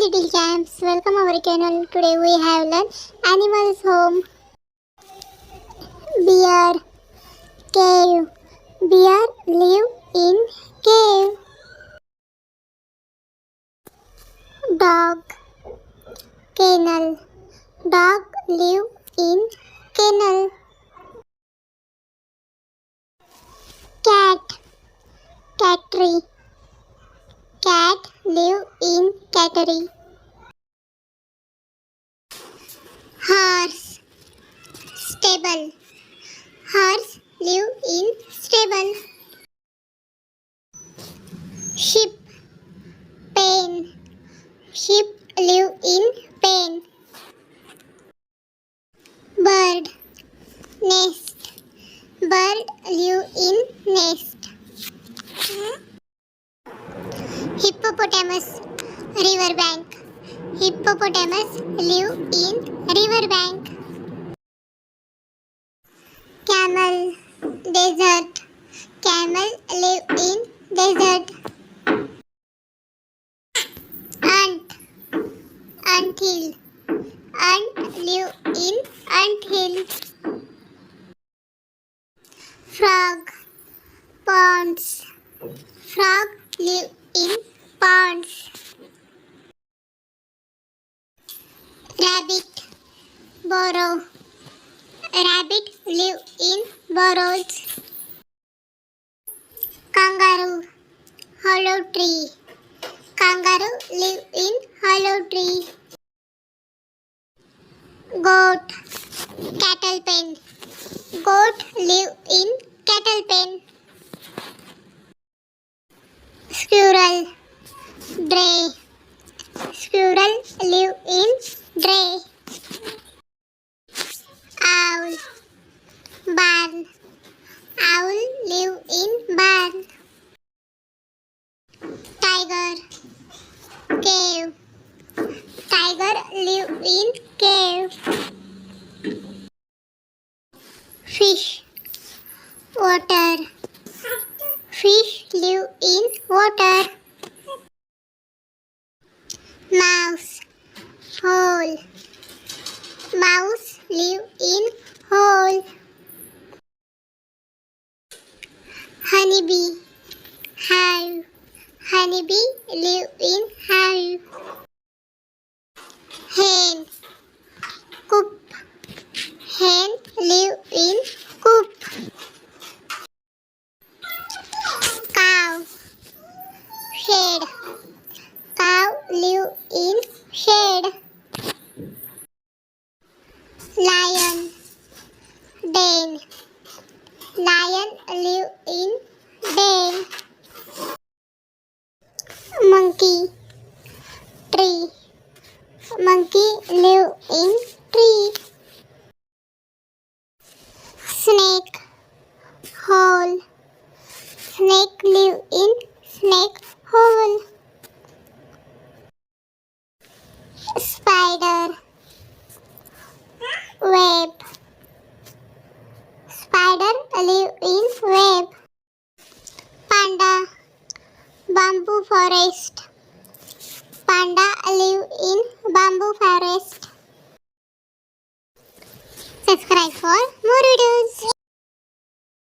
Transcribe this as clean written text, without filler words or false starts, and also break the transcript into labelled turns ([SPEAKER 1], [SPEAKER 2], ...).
[SPEAKER 1] little champs, welcome our channel. Today we have learned animals home. Bear, cave. Bear live in cave. Dog, kennel. Dog live in kennel. Cat, cattery. Cat live in cattery. Horse, stable. Horse live in stable. Sheep, pen. Sheep live in pen. Bird, nest. Bird live in nest. Hippopotamus, river bank. Hippopotamus live in river bank. Camel, desert. Camel live in desert. Anthill. Ant live in anthill. Frog, ponds. Frog live in ponds. Rabbit, burrow. Rabbit live in burrows. Kangaroo, hollow tree. Kangaroo live in hollow tree. Goat, cattle pen. Goat live in cattle pen. Squirrel, dray. Squirrel live in dray. Owl, barn. Owl live in barn. Tiger, cave. Tiger live in cave. Fish, water. Fish live in water. Mouse, hole. Mouse live in hole. Honeybee, hive. Honeybee live in hive. Hen, coop. Hen live in coop. Cow, shed. Cow live in shed. Lion, den. Lion live in den. Monkey, tree. Monkey live in tree. Snake, hole. Snake live in snake hole. Spider, web. Spider live in web. Panda, bamboo forest. Panda live in bamboo forest. Subscribe for more videos.